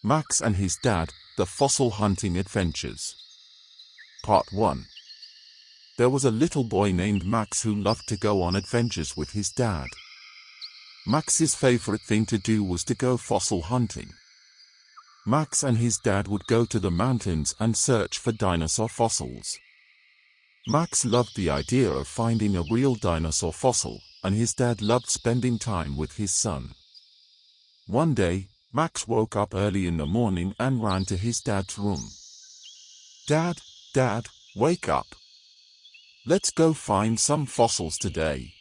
Max and his dad, the fossil hunting adventures. Part 1. There was a little boy named Max who loved to go on adventures with his dad. Max's favorite thing to do was to go fossil hunting. Max and his dad would go to the mountains and search for dinosaur fossils. Max loved the idea of finding a real dinosaur fossil, and his dad loved spending time with his son. One day, Max woke up early in the morning and ran to his dad's room. "Dad, Dad, wake up. Let's go find some fossils today,"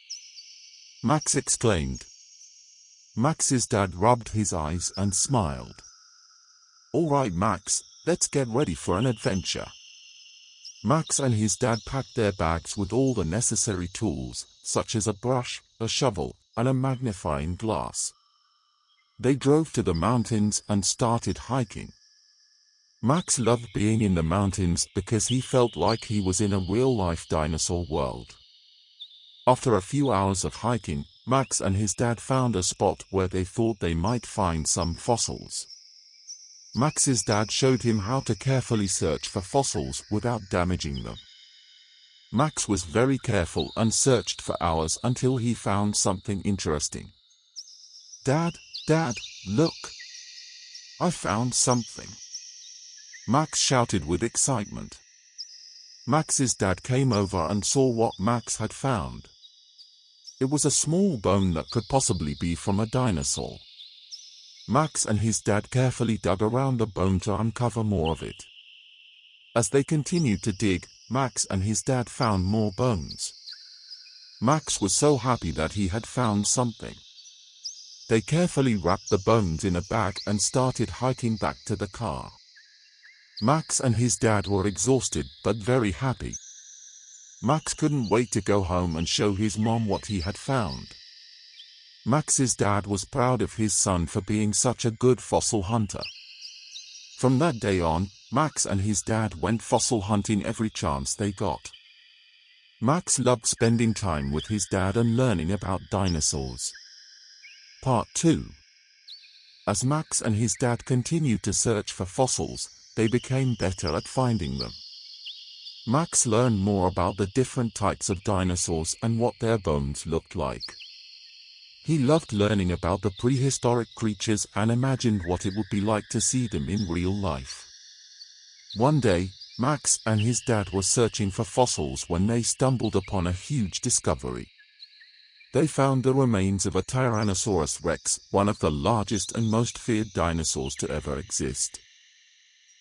Max exclaimed. Max's dad rubbed his eyes and smiled. "All right, Max, let's get ready for an adventure." Max and his dad packed their bags with all the necessary tools, such as a brush, a shovel, and a magnifying glass. They drove to the mountains and started hiking. Max loved being in the mountains because he felt like he was in a real-life dinosaur world. After a few hours of hiking, Max and his dad found a spot where they thought they might find some fossils. Max's dad showed him how to carefully search for fossils without damaging them. Max was very careful and searched for hours until he found something interesting. "Dad, Dad, look! I found something!" Max shouted with excitement. Max's dad came over and saw what Max had found. It was a small bone that could possibly be from a dinosaur. Max and his dad carefully dug around the bone to uncover more of it. As they continued to dig, Max and his dad found more bones. Max was so happy that he had found something. They carefully wrapped the bones in a bag and started hiking back to the car. Max and his dad were exhausted but very happy. Max couldn't wait to go home and show his mom what he had found. Max's dad was proud of his son for being such a good fossil hunter. From that day on, Max and his dad went fossil hunting every chance they got. Max loved spending time with his dad and learning about dinosaurs. Part 2. As Max and his dad continued to search for fossils, they became better at finding them. Max learned more about the different types of dinosaurs and what their bones looked like. He loved learning about the prehistoric creatures and imagined what it would be like to see them in real life. One day, Max and his dad were searching for fossils when they stumbled upon a huge discovery. They found the remains of a Tyrannosaurus rex, one of the largest and most feared dinosaurs to ever exist.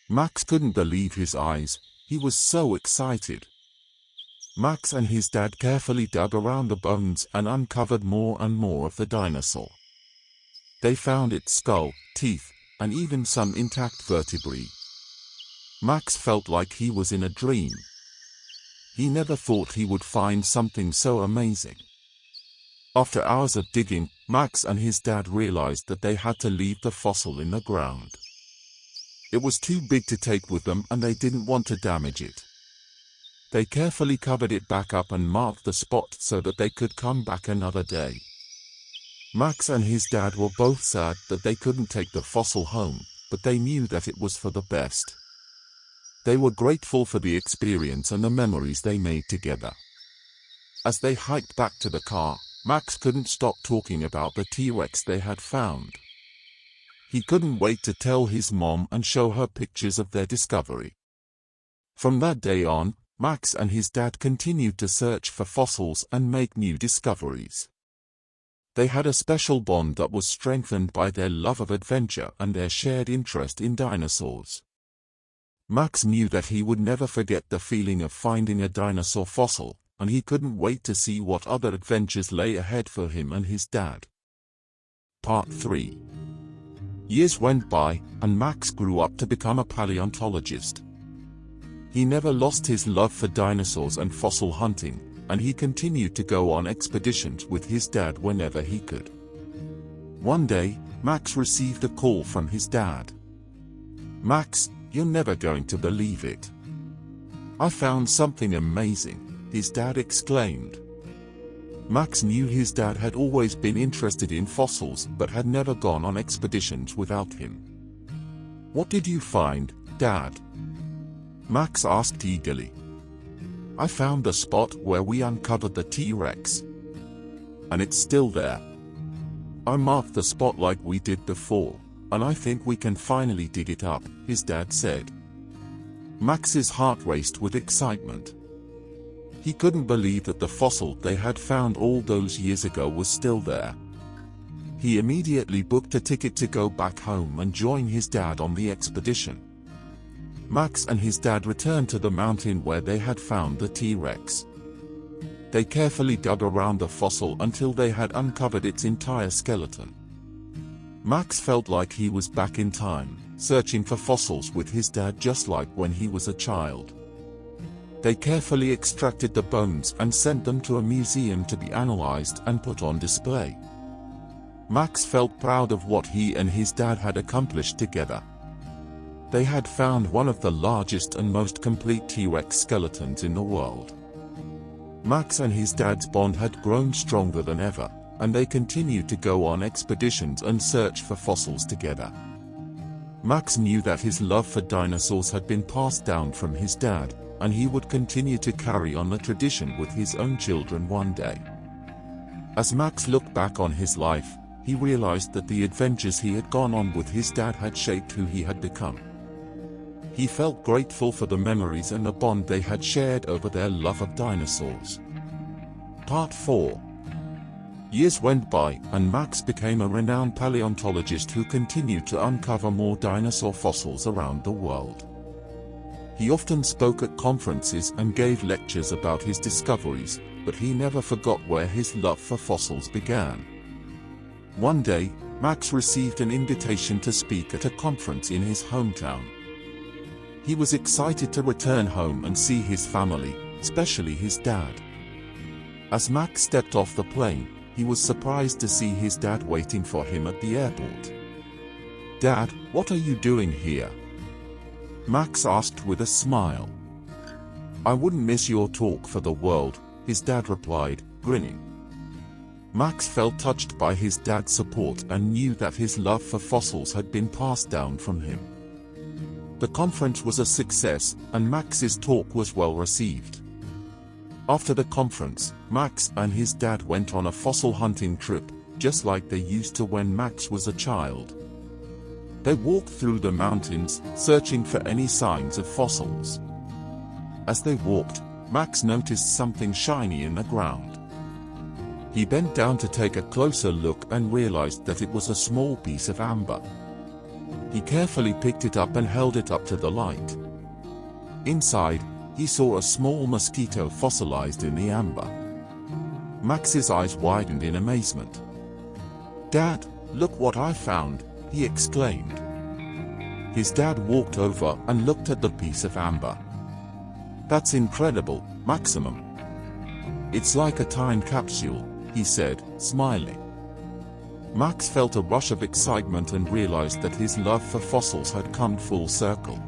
Max couldn't believe his eyes. He was so excited. Max and his dad carefully dug around the bones and uncovered more and more of the dinosaur. They found its skull, teeth, and even some intact vertebrae. Max felt like he was in a dream. He never thought he would find something so amazing. After hours of digging, Max and his dad realized that they had to leave the fossil in the ground. It was too big to take with them and they didn't want to damage it. They carefully covered it back up and marked the spot so that they could come back another day. Max and his dad were both sad that they couldn't take the fossil home, but they knew that it was for the best. They were grateful for the experience and the memories they made together. As they hiked back to the car, Max couldn't stop talking about the T-Rex they had found. He couldn't wait to tell his mom and show her pictures of their discovery. From that day on, Max and his dad continued to search for fossils and make new discoveries. They had a special bond that was strengthened by their love of adventure and their shared interest in dinosaurs. Max knew that he would never forget the feeling of finding a dinosaur fossil, and he couldn't wait to see what other adventures lay ahead for him and his dad. Part 3. Years went by, and Max grew up to become a paleontologist. He never lost his love for dinosaurs and fossil hunting, and he continued to go on expeditions with his dad whenever he could. One day, Max received a call from his dad. "Max, you're never going to believe it. I found something amazing," his dad exclaimed. Max knew his dad had always been interested in fossils but had never gone on expeditions without him. "What did you find, Dad?" Max asked eagerly. "I found the spot where we uncovered the T-Rex. And it's still there. I marked the spot like we did before, and I think we can finally dig it up," his dad said. Max's heart raced with excitement. He couldn't believe that the fossil they had found all those years ago was still there. He immediately booked a ticket to go back home and join his dad on the expedition. Max and his dad returned to the mountain where they had found the T-Rex. They carefully dug around the fossil until they had uncovered its entire skeleton. Max felt like he was back in time, searching for fossils with his dad just like when he was a child. They carefully extracted the bones and sent them to a museum to be analyzed and put on display. Max felt proud of what he and his dad had accomplished together. They had found one of the largest and most complete T-Rex skeletons in the world. Max and his dad's bond had grown stronger than ever, and they continued to go on expeditions and search for fossils together. Max knew that his love for dinosaurs had been passed down from his dad, and he would continue to carry on the tradition with his own children one day. As Max looked back on his life, he realized that the adventures he had gone on with his dad had shaped who he had become. He felt grateful for the memories and the bond they had shared over their love of dinosaurs. Part 4. Years went by, and Max became a renowned paleontologist who continued to uncover more dinosaur fossils around the world. He often spoke at conferences and gave lectures about his discoveries, but he never forgot where his love for fossils began. One day, Max received an invitation to speak at a conference in his hometown. He was excited to return home and see his family, especially his dad. As Max stepped off the plane, he was surprised to see his dad waiting for him at the airport. "Dad, what are you doing here?" Max asked with a smile. "I wouldn't miss your talk for the world," his dad replied, grinning. Max felt touched by his dad's support and knew that his love for fossils had been passed down from him. The conference was a success, and Max's talk was well received. After the conference, Max and his dad went on a fossil hunting trip, just like they used to when Max was a child. They walked through the mountains, searching for any signs of fossils. As they walked, Max noticed something shiny in the ground. He bent down to take a closer look and realized that it was a small piece of amber. He carefully picked it up and held it up to the light. Inside, he saw a small mosquito fossilized in the amber. Max's eyes widened in amazement. "Dad, look what I found," he exclaimed. His dad walked over and looked at the piece of amber. "That's incredible, Maximum. It's like a time capsule," he said, smiling. Max felt a rush of excitement and realized that his love for fossils had come full circle.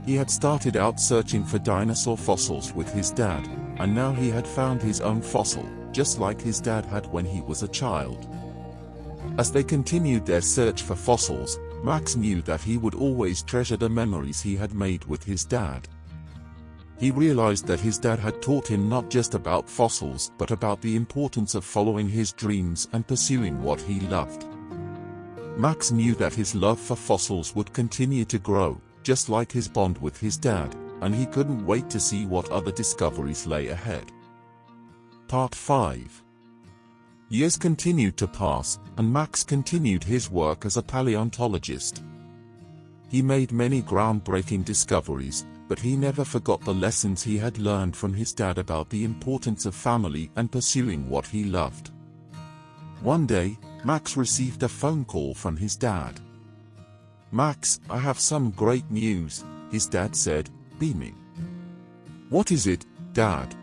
He had started out searching for dinosaur fossils with his dad, and now he had found his own fossil, just like his dad had when he was a child. As they continued their search for fossils, Max knew that he would always treasure the memories he had made with his dad. He realized that his dad had taught him not just about fossils but about the importance of following his dreams and pursuing what he loved. Max knew that his love for fossils would continue to grow, just like his bond with his dad, and he couldn't wait to see what other discoveries lay ahead. Part 5. Years continued to pass, and Max continued his work as a paleontologist. He made many groundbreaking discoveries, but he never forgot the lessons he had learned from his dad about the importance of family and pursuing what he loved. One day, Max received a phone call from his dad. "Max, I have some great news," his dad said, beaming. "What is it, Dad?"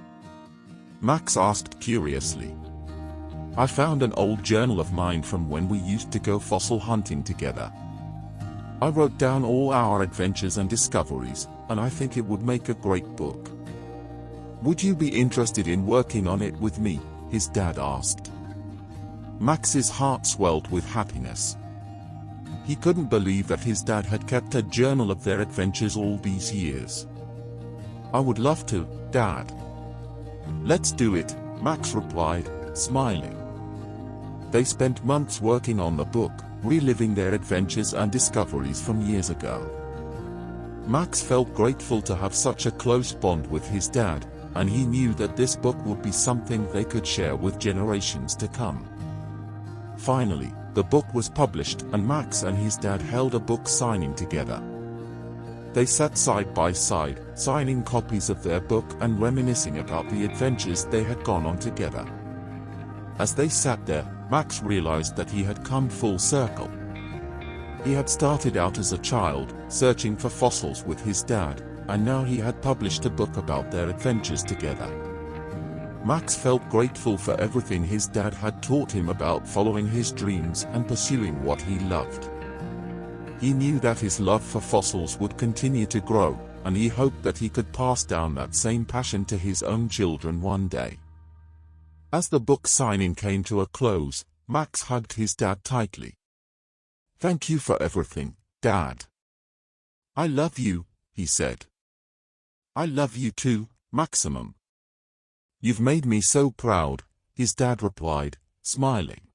Max asked curiously. "I found an old journal of mine from when we used to go fossil hunting together. I wrote down all our adventures and discoveries, and I think it would make a great book. Would you be interested in working on it with me?" his dad asked. Max's heart swelled with happiness. He couldn't believe that his dad had kept a journal of their adventures all these years. "I would love to, Dad." "Let's do it," Max replied, smiling. They spent months working on the book, reliving their adventures and discoveries from years ago. Max felt grateful to have such a close bond with his dad, and he knew that this book would be something they could share with generations to come. Finally, the book was published and Max and his dad held a book signing together. They sat side by side, signing copies of their book and reminiscing about the adventures they had gone on together. As they sat there, Max realized that he had come full circle. He had started out as a child, searching for fossils with his dad, and now he had published a book about their adventures together. Max felt grateful for everything his dad had taught him about following his dreams and pursuing what he loved. He knew that his love for fossils would continue to grow, and he hoped that he could pass down that same passion to his own children one day. As the book signing came to a close, Max hugged his dad tightly. "Thank you for everything, Dad." "I love you," he said. "I love you too, Maximum." "You've made me so proud," his dad replied, smiling.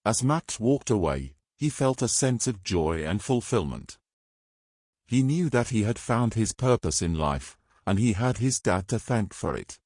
As Max walked away, he felt a sense of joy and fulfillment. He knew that he had found his purpose in life, and he had his dad to thank for it.